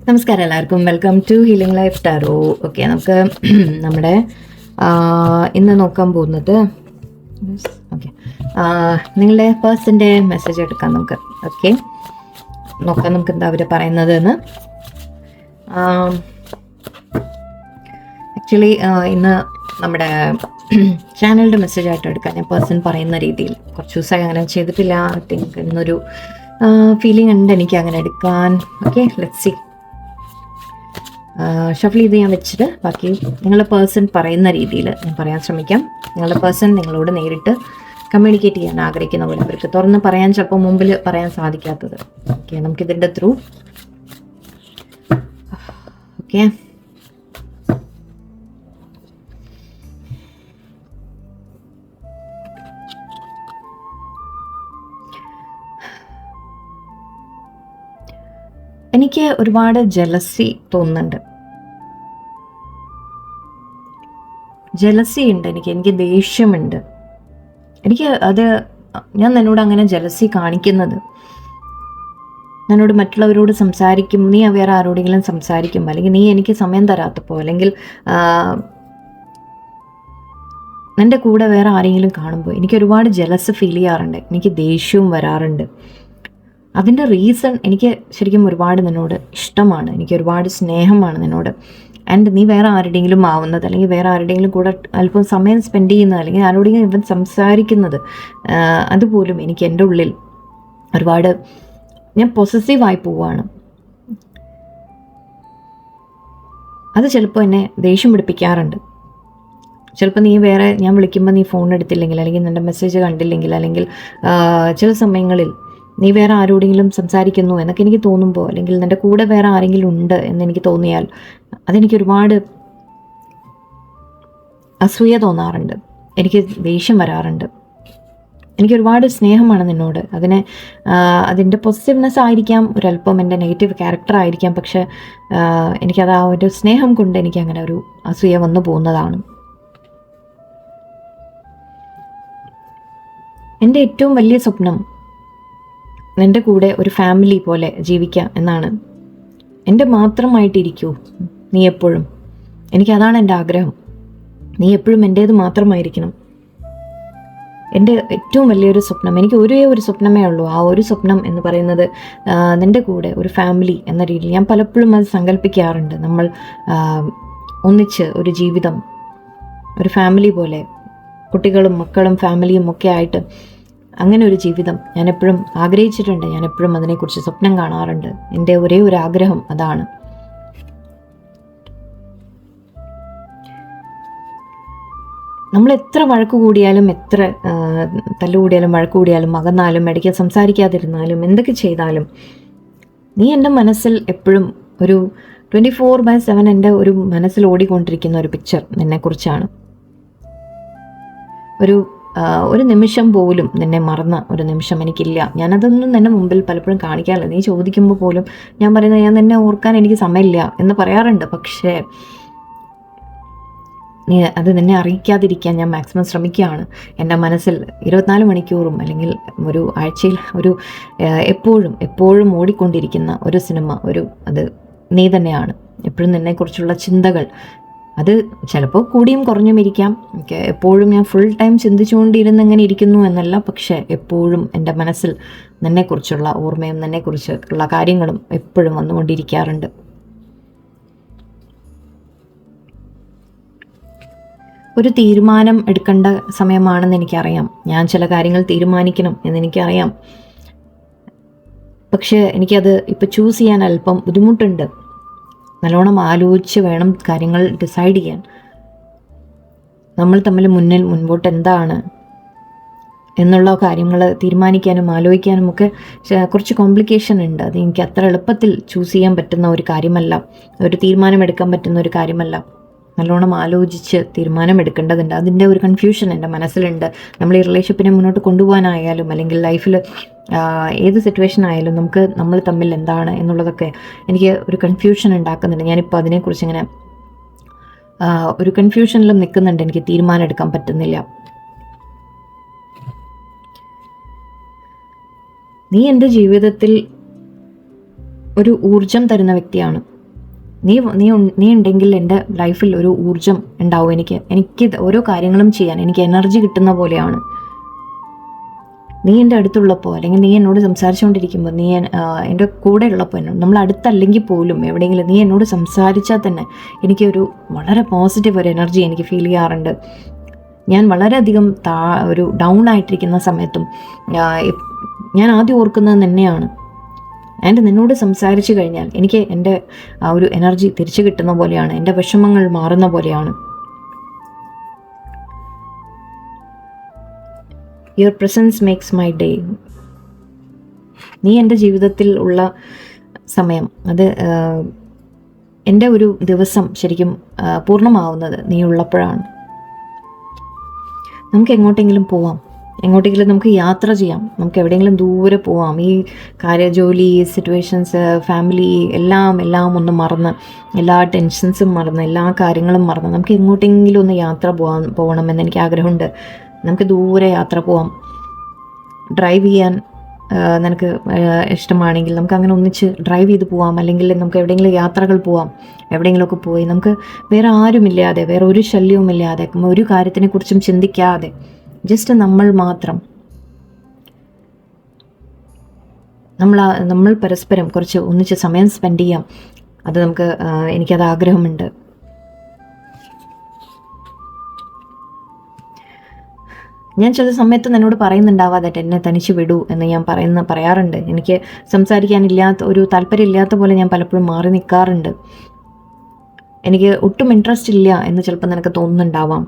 നമസ്കാരം എല്ലാവർക്കും, welcome to healing life tarot. Okay, നമുക്ക് നമ്മുടെ ഇന്ന് നോക്കാൻ പോകുന്നത് ഓക്കെ നിങ്ങളുടെ പേഴ്സൻ്റെ മെസ്സേജ് എടുക്കാം നമുക്ക്. ഓക്കെ, നോക്കാം നമുക്ക് എന്താ അവർ പറയുന്നത് എന്ന്. ആക്ച്വലി ഇന്ന് നമ്മുടെ ചാനലിൻ്റെ മെസ്സേജ് ആയിട്ട് എടുക്കാം. ഞാൻ പേഴ്സൺ പറയുന്ന രീതിയിൽ കുറച്ച് ദിവസമായി അങ്ങനെ ചെയ്തിട്ടില്ല. ഐ തിങ്ക് ഇന്നൊരു ഫീലിംഗ് ഉണ്ട് എനിക്ക് അങ്ങനെ എടുക്കാൻ. Okay, let's see. ഷഫിൾ ചെയ്ത് ഞാൻ വെച്ചിട്ട് ബാക്കി നിങ്ങളുടെ പേഴ്സൺ പറയുന്ന രീതിയിൽ ഞാൻ പറയാൻ ശ്രമിക്കാം. നിങ്ങളുടെ പേഴ്സൺ നിങ്ങളോട് നേരിട്ട് കമ്മ്യൂണിക്കേറ്റ് ചെയ്യാൻ ആഗ്രഹിക്കുന്ന പോലെ, അവർക്ക് തുറന്ന് പറയാൻ ചിലപ്പോൾ മുമ്പിൽ പറയാൻ സാധിക്കാത്തത്. ഓക്കെ, നമുക്കിതിൻ്റെ ത്രൂ ഓക്കെ എനിക്ക് ഒരുപാട് ജലസി തോന്നുന്നുണ്ട്. ജലസി ഉണ്ട് എനിക്ക് ദേഷ്യമുണ്ട്. എനിക്ക് അത് ഞാൻ നിന്നോട് അങ്ങനെ ജലസി കാണിക്കുന്നത്, എന്നോട് മറ്റുള്ളവരോട് സംസാരിക്കും, നീ വേറെ ആരോടെങ്കിലും സംസാരിക്കുമ്പോൾ, അല്ലെങ്കിൽ നീ എനിക്ക് സമയം തരാത്തപ്പോൾ, അല്ലെങ്കിൽ എൻ്റെ കൂടെ വേറെ ആരെങ്കിലും കാണുമ്പോൾ എനിക്ക് ഒരുപാട് ജലസ് ഫീൽ ചെയ്യാറുണ്ട്. എനിക്ക് ദേഷ്യവും വരാറുണ്ട്. അതിൻ്റെ റീസൺ, എനിക്ക് ശരിക്കും ഒരുപാട് നിന്നോട് ഇഷ്ടമാണ്, എനിക്ക് ഒരുപാട് സ്നേഹമാണ് നിന്നോട്. ആൻഡ് നീ വേറെ ആരുടെയെങ്കിലും ആവുന്നത്, അല്ലെങ്കിൽ വേറെ ആരുടെയെങ്കിലും കൂടെ അല്പം സമയം സ്പെൻഡ് ചെയ്യുന്നത്, അല്ലെങ്കിൽ ആരോടെങ്കിലും ഇവൻ സംസാരിക്കുന്നത്, അതുപോലും എനിക്ക് എൻ്റെ ഉള്ളിൽ ഒരുപാട് ഞാൻ പൊസസീവായി പോവുകയാണ്. അത് ചിലപ്പോൾ എന്നെ ദേഷ്യം പിടിപ്പിക്കാറുണ്ട്. ചിലപ്പോൾ നീ വേറെ, ഞാൻ വിളിക്കുമ്പോൾ നീ ഫോൺ എടുത്തില്ലെങ്കിൽ, അല്ലെങ്കിൽ നിൻ്റെ മെസ്സേജ് കണ്ടില്ലെങ്കിൽ, അല്ലെങ്കിൽ ചില സമയങ്ങളിൽ നീ വേറെ ആരോടെങ്കിലും സംസാരിക്കുന്നു എന്നൊക്കെ എനിക്ക് തോന്നുമ്പോൾ, അല്ലെങ്കിൽ നിൻ്റെ കൂടെ വേറെ ആരെങ്കിലും ഉണ്ട് എന്നെനിക്ക് തോന്നിയാൽ അതെനിക്ക് ഒരുപാട് അസൂയ തോന്നാറുണ്ട്. എനിക്ക് ദേഷ്യം വരാറുണ്ട്. എനിക്ക് ഒരുപാട് സ്നേഹമാണ് നിന്നോട്. അതിൻ്റെ പോസിറ്റീവ്നെസ് ആയിരിക്കാം, ഒരല്പം എൻ്റെ നെഗറ്റീവ് ക്യാരക്ടർ ആയിരിക്കാം. പക്ഷെ എനിക്കത് ആ ഒരു സ്നേഹം കൊണ്ട് എനിക്ക് അങ്ങനെ ഒരു അസൂയ വന്നു പോകുന്നതാണ്. എൻ്റെ ഏറ്റവും വലിയ സ്വപ്നം നിൻ്റെ കൂടെ ഒരു ഫാമിലി പോലെ ജീവിക്കുക എന്നാണ്. എൻ്റെ മാത്രമായിട്ടിരിക്കൂ നീ എപ്പോഴും. എനിക്കതാണ് എൻ്റെ ആഗ്രഹം. നീ എപ്പോഴും എൻ്റേത് മാത്രമായിരിക്കണം. എൻ്റെ ഏറ്റവും വലിയൊരു സ്വപ്നം, എനിക്ക് ഒരേ ഒരു സ്വപ്നമേ ഉള്ളൂ. ആ ഒരു സ്വപ്നം എന്ന് പറയുന്നത് നിൻ്റെ കൂടെ ഒരു ഫാമിലി എന്ന രീതിയിൽ ഞാൻ പലപ്പോഴും അത് സങ്കല്പിക്കാറുണ്ട്. നമ്മൾ ഒന്നിച്ച് ഒരു ജീവിതം, ഒരു ഫാമിലി പോലെ, കുട്ടികളും മക്കളും ഫാമിലിയും ഒക്കെ ആയിട്ട് അങ്ങനെ ഒരു ജീവിതം ഞാൻ എപ്പോഴും ആഗ്രഹിച്ചിട്ടുണ്ട്. ഞാൻ എപ്പോഴും അതിനെക്കുറിച്ച് സ്വപ്നം കാണാറുണ്ട്. എൻ്റെ ഒരേ ഒരു ആഗ്രഹം അതാണ്. നമ്മൾ എത്ര വഴക്ക് കൂടിയാലും, എത്ര തല്ലുകൂടിയാലും, വഴക്ക് കൂടിയാലും, അകന്നാലും, ഇടയ്ക്ക് സംസാരിക്കാതിരുന്നാലും, എന്തൊക്കെ ചെയ്താലും, നീ എൻ്റെ മനസ്സിൽ എപ്പോഴും ഒരു 24/7 എൻ്റെ ഒരു മനസ്സിൽ ഓടിക്കൊണ്ടിരിക്കുന്ന ഒരു പിക്ചർ നിന്നെക്കുറിച്ചാണ്. ഒരു നിമിഷം പോലും നിന്നെ മറന്ന ഒരു നിമിഷം എനിക്കില്ല. ഞാനതൊന്നും നിന്നെ മുമ്പിൽ പലപ്പോഴും കാണിക്കാറില്ല. നീ ചോദിക്കുമ്പോൾ പോലും ഞാൻ പറയുന്നത്, ഞാൻ നിന്നെ ഓർക്കാൻ എനിക്ക് സമയമില്ല എന്ന് പറയാറുണ്ട്. പക്ഷേ അത് നിന്നെ അറിയിക്കാതിരിക്കാൻ ഞാൻ മാക്സിമം ശ്രമിക്കുകയാണ്. എൻ്റെ മനസ്സിൽ 24 മണിക്കൂറും, അല്ലെങ്കിൽ ഒരു ആഴ്ചയിൽ എപ്പോഴും ഓടിക്കൊണ്ടിരിക്കുന്ന ഒരു സിനിമ, അത് നീ തന്നെയാണ്. എപ്പോഴും നിന്നെക്കുറിച്ചുള്ള ചിന്തകൾ, അത് ചിലപ്പോൾ കൂടിയും കുറഞ്ഞും ഇരിക്കാം. എപ്പോഴും ഞാൻ ഫുൾ ടൈം ചിന്തിച്ചുകൊണ്ടിരുന്നെങ്ങനെ ഇരിക്കുന്നു എന്നല്ല, പക്ഷേ എപ്പോഴും എൻ്റെ മനസ്സിൽ നിന്നെക്കുറിച്ചുള്ള ഓർമ്മയും നിന്നെക്കുറിച്ചുള്ള കാര്യങ്ങളും എപ്പോഴും വന്നുകൊണ്ടിരിക്കാറുണ്ട്. ഒരു തീരുമാനം എടുക്കേണ്ട സമയമാണെന്ന് എനിക്കറിയാം. ഞാൻ ചില കാര്യങ്ങൾ തീരുമാനിക്കണം എന്നെനിക്കറിയാം. പക്ഷേ എനിക്കത് ഇപ്പോൾ ചൂസ് ചെയ്യാൻ അല്പം ബുദ്ധിമുട്ടുണ്ട്. നല്ലോണം ആലോചിച്ച് വേണം കാര്യങ്ങൾ ഡിസൈഡ് ചെയ്യാൻ. നമ്മൾ തമ്മിൽ മുൻപോട്ട് എന്താണ് എന്നുള്ള കാര്യങ്ങൾ തീരുമാനിക്കാനും ആലോചിക്കാനും ഒക്കെ കുറച്ച് കോംപ്ലിക്കേഷൻ ഉണ്ട്. അത് എനിക്ക് അത്ര എളുപ്പത്തിൽ ചൂസ് ചെയ്യാൻ പറ്റുന്ന ഒരു കാര്യമല്ല, ഒരു തീരുമാനമെടുക്കാൻ പറ്റുന്ന ഒരു കാര്യമല്ല. നല്ലോണം ആലോചിച്ച് തീരുമാനമെടുക്കേണ്ടതുണ്ട്. അതിൻ്റെ ഒരു കൺഫ്യൂഷൻ എൻ്റെ മനസ്സിലുണ്ട്. നമ്മൾ ഈ റിലേഷൻഷിപ്പിനെ മുന്നോട്ട് കൊണ്ടുപോകാനായാലും, അല്ലെങ്കിൽ ലൈഫിൽ ഏത് സിറ്റുവേഷൻ ആയാലും നമ്മൾ തമ്മിൽ എന്താണ് എന്നുള്ളതൊക്കെ എനിക്ക് ഒരു കൺഫ്യൂഷൻ ഉണ്ടാക്കുന്നുണ്ട്. ഞാനിപ്പോൾ അതിനെക്കുറിച്ച് ഇങ്ങനെ ഒരു കൺഫ്യൂഷനിലും നിൽക്കുന്നുണ്ട്. എനിക്ക് തീരുമാനം എടുക്കാൻ പറ്റുന്നില്ല. നീ എൻ്റെ ജീവിതത്തിൽ ഒരു ഊർജം തരുന്ന വ്യക്തിയാണ്. നീ നീ നീ ഉണ്ടെങ്കിൽ എൻ്റെ ലൈഫിൽ ഒരു ഊർജം ഉണ്ടാവും. എനിക്ക് ഓരോ കാര്യങ്ങളും ചെയ്യാൻ എനിക്ക് എനർജി കിട്ടുന്ന പോലെയാണ്. നീ എൻ്റെ അടുത്തുള്ളപ്പോൾ, അല്ലെങ്കിൽ നീ എന്നോട് സംസാരിച്ചുകൊണ്ടിരിക്കുമ്പോൾ, നീ എൻ്റെ കൂടെ ഉള്ളപ്പോൾ, നമ്മൾ അടുത്തല്ലെങ്കിൽ പോലും എവിടെയെങ്കിലും നീ എന്നോട് സംസാരിച്ചാൽ തന്നെ എനിക്കൊരു വളരെ പോസിറ്റീവ് ഒരു എനർജി എനിക്ക് ഫീൽ ചെയ്യാറുണ്ട്. ഞാൻ വളരെയധികം ഒരു ഡൗൺ ആയിട്ടിരിക്കുന്ന സമയത്തും ഞാൻ ആദ്യം ഓർക്കുന്നത് തന്നെയാണ്. ആൻഡ് നിന്നോട് സംസാരിച്ചു കഴിഞ്ഞാൽ എനിക്ക് എൻ്റെ ആ ഒരു എനർജി തിരിച്ചു കിട്ടുന്ന പോലെയാണ്, എൻ്റെ വിഷമങ്ങൾ മാറുന്ന പോലെയാണ്. Your presence makes my day. നീ എൻ്റെ ജീവിതത്തിൽ ഉള്ള സമയം, അത് എൻ്റെ ഒരു ദിവസം ശരിക്കും പൂർണ്ണമാവുന്നത് നീ ഉള്ളപ്പോഴാണ്. നമുക്ക് എങ്ങോട്ടെങ്കിലും പോവാം, എങ്ങോട്ടെങ്കിലും നമുക്ക് യാത്ര ചെയ്യാം, നമുക്ക് എവിടെയെങ്കിലും ദൂരെ പോവാം. ഈ ജോലി, സിറ്റുവേഷൻസ്, ഫാമിലി എല്ലാം ഒന്ന് മറന്ന്, എല്ലാ ടെൻഷൻസും മറന്ന്, എല്ലാ കാര്യങ്ങളും മറന്ന് നമുക്ക് എങ്ങോട്ടെങ്കിലും ഒന്ന് യാത്ര പോകണമെന്ന് എനിക്ക് ആഗ്രഹമുണ്ട്. നമുക്ക് ദൂരെ യാത്ര പോവാം. ഡ്രൈവ് ചെയ്യാൻ നിനക്ക് ഇഷ്ടമാണെങ്കിൽ നമുക്ക് അങ്ങനെ ഒന്നിച്ച് ഡ്രൈവ് ചെയ്ത് പോവാം. അല്ലെങ്കിൽ നമുക്ക് എവിടെയെങ്കിലും യാത്രകൾ പോവാം. എവിടെയെങ്കിലുമൊക്കെ പോയി നമുക്ക് വേറെ ആരുമില്ലാതെ, വേറെ ഒരു ശല്യവുമില്ലാതെ, ഒരു കാര്യത്തിനെക്കുറിച്ചും ചിന്തിക്കാതെ ജസ്റ്റ് നമ്മൾ മാത്രം, നമ്മൾ പരസ്പരം കുറച്ച് ഒന്നിച്ച് സമയം സ്പെൻഡ് ചെയ്യാം. അത് എനിക്കത് ആഗ്രഹമുണ്ട്. ഞാൻ ചില സമയത്ത് എന്നോട് പറയുന്നുണ്ടാവാതെ എന്നെ തനിച്ച് വിടൂ എന്ന് ഞാൻ പറയാറുണ്ട്. എനിക്ക് ഒരു താല്പര്യമില്ലാത്ത പോലെ ഞാൻ പലപ്പോഴും മാറി നിൽക്കാറുണ്ട്. എനിക്ക് ഒട്ടും ഇൻട്രസ്റ്റ് ഇല്ല എന്ന് ചിലപ്പോൾ നിനക്ക് തോന്നുന്നുണ്ടാവാം.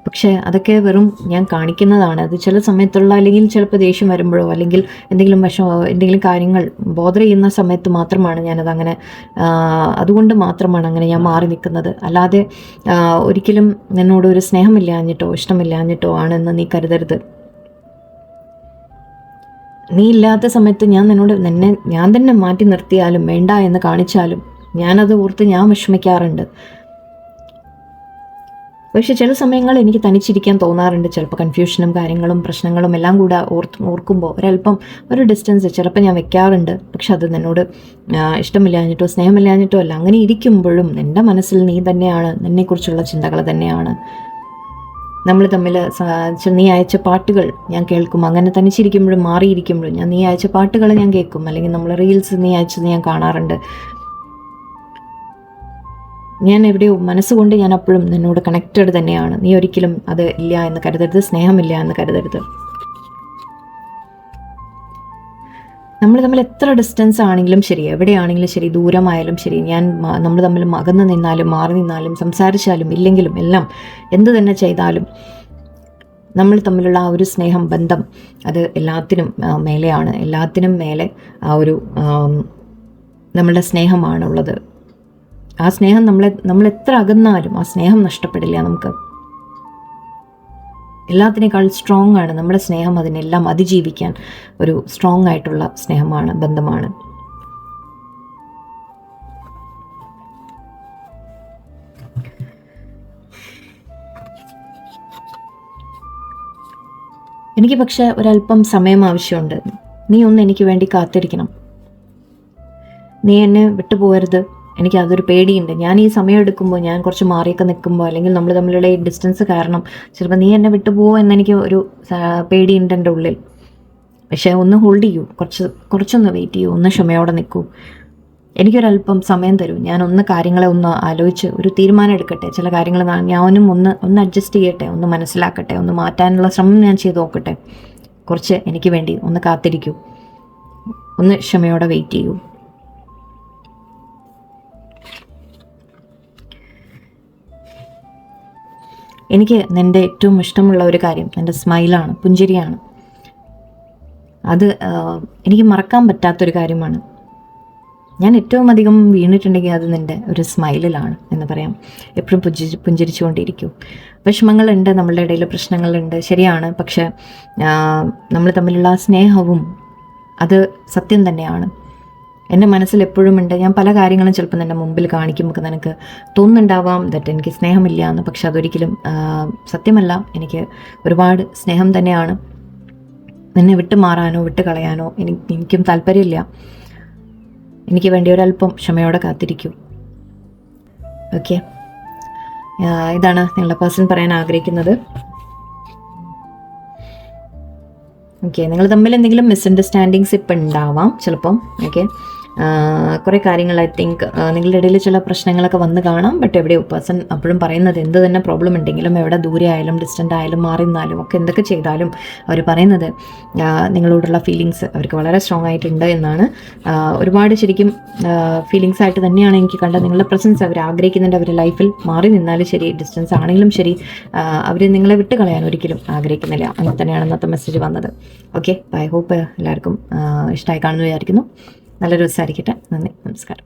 പക്ഷേ അതൊക്കെ വെറും ഞാൻ കാണിക്കുന്നതാണ്. അത് ചില സമയത്തുള്ള, അല്ലെങ്കിൽ ചിലപ്പോൾ ദേഷ്യം വരുമ്പോഴോ, അല്ലെങ്കിൽ എന്തെങ്കിലും കാര്യങ്ങൾ ബോധർ ചെയ്യുന്ന സമയത്ത് മാത്രമാണ് ഞാനതങ്ങനെ, അതുകൊണ്ട് മാത്രമാണ് അങ്ങനെ ഞാൻ മാറി നിൽക്കുന്നത്. അല്ലാതെ ഒരിക്കലും നിന്നോട് ഒരു സ്നേഹമില്ലാഞ്ഞിട്ടോ ഇഷ്ടമില്ലാഞ്ഞിട്ടോ ആണെന്ന് നീ കരുതരുത്. നീ ഇല്ലാത്ത സമയത്ത് ഞാൻ തന്നെ മാറ്റി നിർത്തിയാലും വേണ്ട എന്ന് കാണിച്ചാലും ഞാനത് ഓർത്ത് ഞാൻ വിഷമിക്കാറുണ്ട്. പക്ഷെ ചില സമയങ്ങൾ എനിക്ക് തനിച്ചിരിക്കാൻ തോന്നാറുണ്ട്. ചിലപ്പോൾ കൺഫ്യൂഷനും കാര്യങ്ങളും പ്രശ്നങ്ങളും എല്ലാം കൂടെ ഓർക്കുമ്പോൾ ഒരല്പം ഒരു ഡിസ്റ്റൻസ് ചിലപ്പോൾ ഞാൻ വെക്കാറുണ്ട്. പക്ഷെ അത് നിന്നോട് ഇഷ്ടമില്ലാഞ്ഞിട്ടോ സ്നേഹമില്ലാഞ്ഞിട്ടോ അല്ല. അങ്ങനെ ഇരിക്കുമ്പോഴും എൻ്റെ മനസ്സിൽ നീ തന്നെയാണ്, നിന്നെക്കുറിച്ചുള്ള ചിന്തകൾ തന്നെയാണ്. നമ്മൾ തമ്മിൽ നീ അയച്ച പാട്ടുകൾ ഞാൻ കേൾക്കും. അങ്ങനെ തനിച്ചിരിക്കുമ്പോഴും മാറിയിരിക്കുമ്പോഴും നീ അയച്ച പാട്ടുകൾ ഞാൻ കേൾക്കും. അല്ലെങ്കിൽ നമ്മൾ റീൽസ് നീ അയച്ചത് ഞാൻ കാണാറുണ്ട്. ഞാൻ എവിടെയോ മനസ്സുകൊണ്ട് ഞാൻ അപ്പോഴും നിന്നോട് കണക്റ്റഡ് തന്നെയാണ്. നീ ഒരിക്കലും അത് ഇല്ല എന്ന് കരുതരുത്, സ്നേഹമില്ല എന്ന് കരുതരുത്. നമ്മൾ തമ്മിൽ എത്ര ഡിസ്റ്റൻസ് ആണെങ്കിലും ശരി, എവിടെയാണെങ്കിലും ശരി, ദൂരമായാലും ശരി, നമ്മൾ തമ്മിൽ അകന്ന് നിന്നാലും മാറി നിന്നാലും സംസാരിച്ചാലും ഇല്ലെങ്കിലും എല്ലാം എന്ത് തന്നെ ചെയ്താലും നമ്മൾ തമ്മിലുള്ള ആ ഒരു സ്നേഹം, ബന്ധം, അത് എല്ലാത്തിനും മേലെയാണ്. എല്ലാത്തിനും മേലെ ആ ഒരു നമ്മളുടെ സ്നേഹമാണുള്ളത്. ആ സ്നേഹം നമ്മൾ എത്ര അകന്നാലും ആ സ്നേഹം നഷ്ടപ്പെടില്ല. നമുക്ക് എല്ലാത്തിനേക്കാൾ സ്ട്രോങ് ആണ് നമ്മുടെ സ്നേഹം. അതിനെല്ലാം അതിജീവിക്കാൻ ഒരു സ്ട്രോങ് ആയിട്ടുള്ള സ്നേഹമാണ്, ബന്ധമാണ്. എനിക്ക് പക്ഷെ ഒരല്പം സമയം ആവശ്യമുണ്ട്. നീ ഒന്ന് എനിക്ക് വേണ്ടി കാത്തിരിക്കണം. നീ എന്നെ വിട്ടുപോകരുത്. എനിക്ക് അതൊരു പേടിയുണ്ട്. ഞാൻ ഈ സമയം എടുക്കുമ്പോൾ, ഞാൻ കുറച്ച് മാറിയൊക്കെ നിൽക്കുമ്പോൾ, അല്ലെങ്കിൽ നമ്മൾ തമ്മിലുള്ള ഈ ഡിസ്റ്റൻസ് കാരണം ചിലപ്പോൾ നീ എന്നെ വിട്ടുപോകുമോ എന്നെനിക്ക് ഒരു പേടിയുണ്ട് എൻ്റെ ഉള്ളിൽ. പക്ഷേ ഒന്ന് ഹോൾഡ് ചെയ്യൂ, കുറച്ചൊന്ന് വെയിറ്റ് ചെയ്യൂ, ഒന്ന് ക്ഷമയോടെ നിൽക്കൂ. എനിക്കൊരല്പം സമയം തരൂ. ഞാനൊന്ന് കാര്യങ്ങളെ ഒന്ന് ആലോചിച്ച് ഒരു തീരുമാനം എടുക്കട്ടെ. ചില കാര്യങ്ങൾ ഞാനും ഒന്ന് അഡ്ജസ്റ്റ് ചെയ്യട്ടെ, ഒന്ന് മനസ്സിലാക്കട്ടെ, ഒന്ന് മാറ്റാനുള്ള ശ്രമം ഞാൻ ചെയ്ത് നോക്കട്ടെ. കുറച്ച് എനിക്ക് വേണ്ടി ഒന്ന് കാത്തിരിക്കൂ, ഒന്ന് ക്ഷമയോടെ വെയിറ്റ് ചെയ്യൂ. എനിക്ക് നിൻ്റെ ഏറ്റവും ഇഷ്ടമുള്ള ഒരു കാര്യം നിൻ്റെ സ്മൈലാണ്, പുഞ്ചിരിയാണ്. അത് എനിക്ക് മറക്കാൻ പറ്റാത്തൊരു കാര്യമാണ്. ഞാൻ ഏറ്റവും അധികം വീണിട്ടുണ്ടെങ്കിൽ അത് നിൻ്റെ ഒരു സ്മൈലിലാണ് എന്ന് പറയാം. എപ്പോഴും പുഞ്ചിരിച്ചുകൊണ്ടിരിക്കും. വിഷമങ്ങളുണ്ട്, നമ്മളുടെ ഇടയിൽ പ്രശ്നങ്ങളുണ്ട്, ശരിയാണ്. പക്ഷെ നമ്മൾ തമ്മിലുള്ള സ്നേഹവും അത് സത്യം തന്നെയാണ്. എൻ്റെ മനസ്സിൽ എപ്പോഴും ഉണ്ട്. ഞാൻ പല കാര്യങ്ങളും ചിലപ്പോൾ നിൻ്റെ മുമ്പിൽ കാണിക്കുമ്പോൾ നിനക്ക് തോന്നുന്നുണ്ടാവാം ദറ്റ് എനിക്ക് സ്നേഹമില്ല എന്ന്. പക്ഷെ അതൊരിക്കലും സത്യമല്ല. എനിക്ക് ഒരുപാട് സ്നേഹം തന്നെയാണ്. നിന്നെ വിട്ട് മാറാനോ വിട്ട് കളയാനോ എനിക്കും താല്പര്യമില്ല. എനിക്ക് വേണ്ടി ഒരല്പം ക്ഷമയോടെ കാത്തിരിക്കൂ. ഓക്കെ, ഇതാണ് നിങ്ങളുടെ പേഴ്സൺ പറയാൻ ആഗ്രഹിക്കുന്നത്. ഓക്കെ, നിങ്ങൾ തമ്മിൽ എന്തെങ്കിലും മിസ്അണ്ടർസ്റ്റാൻഡിങ്സ് ഇപ്പം ഉണ്ടാവാം ചിലപ്പം. ഓക്കെ, കുറേ കാര്യങ്ങൾ ഐ തിങ്ക് നിങ്ങളുടെ ഇടയിൽ ചില പ്രശ്നങ്ങളൊക്കെ വന്ന് കാണാം. ബട്ട് എവിടെയോ പേഴ്സൺ അപ്പോഴും പറയുന്നത് എന്ത് തന്നെ പ്രോബ്ലം ഉണ്ടെങ്കിലും, എവിടെ ദൂരെ ആയാലും ഡിസ്റ്റൻ്റ് ആയാലും മാറി നിന്നാലും ഒക്കെ എന്തൊക്കെ ചെയ്താലും അവർ പറയുന്നത് നിങ്ങളോടുള്ള ഫീലിങ്സ് അവർക്ക് വളരെ സ്ട്രോങ് ആയിട്ടുണ്ട് എന്നാണ്. ഒരുപാട് ശരിക്കും ഫീലിങ്സ് ആയിട്ട് തന്നെയാണ് എനിക്ക് കണ്ടത്. നിങ്ങളുടെ പ്രസൻസ് അവർ ആഗ്രഹിക്കുന്നുണ്ട്. അവരുടെ ലൈഫിൽ മാറി നിന്നാലും ശരി, ഡിസ്റ്റൻസ് ആണെങ്കിലും ശരി, അവർ നിങ്ങളെ വിട്ട് കളയാൻ ഒരിക്കലും ആഗ്രഹിക്കുന്നില്ല. അങ്ങനെ തന്നെയാണ് ഇന്നത്തെ മെസ്സേജ് വന്നത്. ഓക്കെ, ഐ ഹോപ്പ് എല്ലാവർക്കും ഇഷ്ടമായി കാണുന്നു വിചാരിക്കുന്നു. നല്ലൊരു ദിവസമായിരിക്കട്ടെ. നന്ദി, നമസ്കാരം.